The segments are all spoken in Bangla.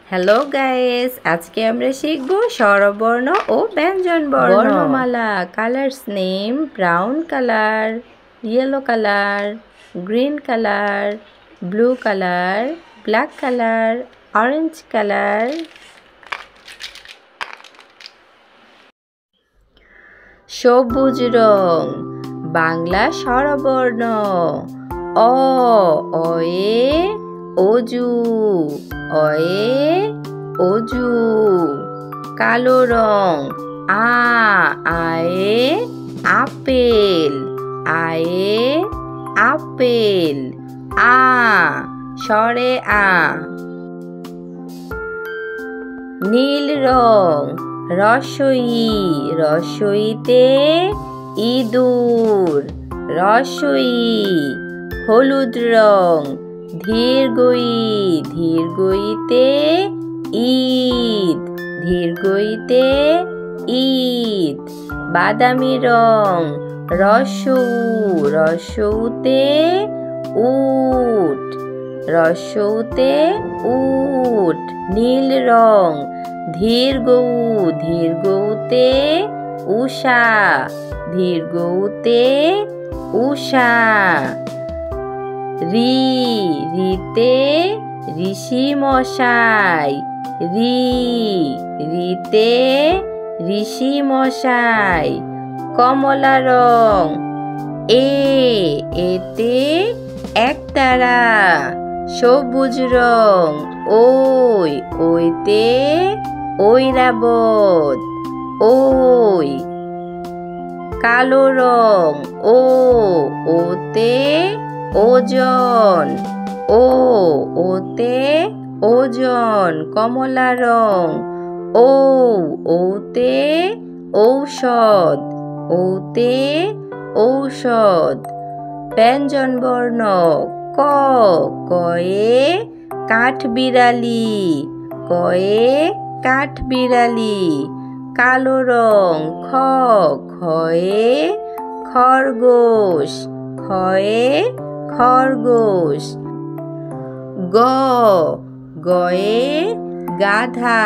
হ্যালো গাইস, আজকে আমরা শিখব স্বরবর্ণ ও ব্যঞ্জনবর্ণ। বর্ণমালা। Colours name: brown colour, yellow colour, green colour, blue colour, black colour, orange colour. সবুজ রং। বাংলা স্বরবর্ণ: অ, অয়ে অজু, অয়ে অজু। কালো রং: আ, আয়ে আপেল, আয়ে আপেল। আ, স্বরে আ। নীল রং: রসই, রসইতে ইঁদুর, রসই। হলুদ রং: ধীরগই, ধীরগইতে ঈদ, ধীরগইতে ঈদ। বাদামি রং: রসউ, রসউতে উট, রসউতে উট। নীল রং: ধীরগৌ, ধীরগৌতে উষা, ধীরগৌতে উষা। রি, রিতে ঋষি মশাই, রি, রিতে ঋষি মশাই। কমলা রং: এ, এতে একতারা। সবুজ রং: ওই, ওইতে ঐরাবত, ওই। কালো রং: ও, ওতে ওজন, ও, ওতে ওজন। কমলা রং: ও, ওতে ঔষধ, ওতে ঔষধ। ব্যঞ্জনবর্ণ: ক, কয়ে কাঠবিড়ালি, কয়ে কাঠবিড়ালি। কালো রং: খ, খয়ে খরগোশ, খয়ে খরগোশ। গ, গয়ে গাধা,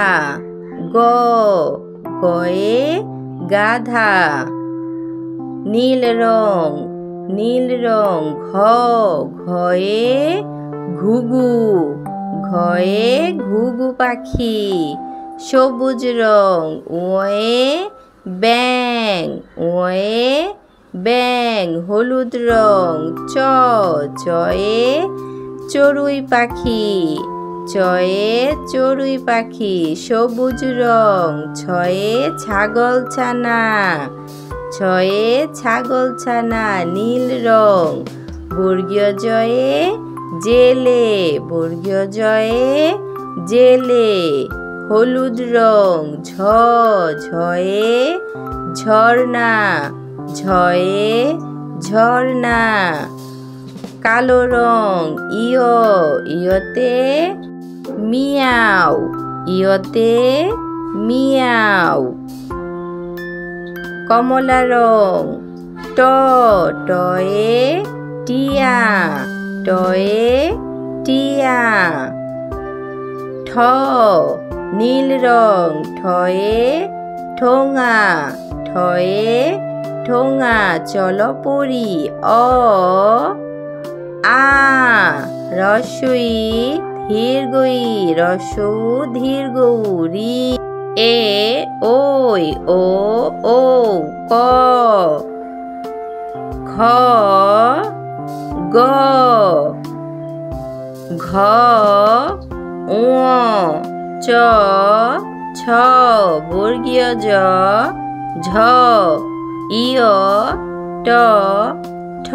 গ, গয়ে গাধা। নীল রং: নীল রং: ঘ, ঘয়ে ঘুঘু, ঘয়ে ঘুঘু পাখি। সবুজ রং: ওয়ে ব্যাঙ, ওয়ে ব্যাঙ। হলুদ রং: চ, চয়ে চড়ুই পাখি, চয়ে চড়ুই পাখি। সবুজ রং: ছয়ে ছাগলছানা, ছয়ে ছাগলছানা। নীল রং: বর্গীয় জয়ে জেলে, বর্গীয় জয়ে জেলে। হলুদ রং: ঝ, ঝয়ে ঝর্ণা, ঝয়ে ঝর্ণা। কালো রং: ইয়, ইয়তে মিয়াও, ইয়তে মিয়াও। কমলা রং: ট, টয়ে টিয়া, টয়ে টিয়া। ঠ, নীল রং: ঠয়ে ঠোঙা, ঠয়ে ঠোঙা। চলো পড়ি। অ, আ, রস্বই ধীরগই, রস্বউ ধীরগৌ, রি। এ, ওই, ও, ঔ। ক, খ, গ। ঘ, ঙ, চ, ছ। বর্গীয় জ, ঝ। ইয়, ট, ঠ।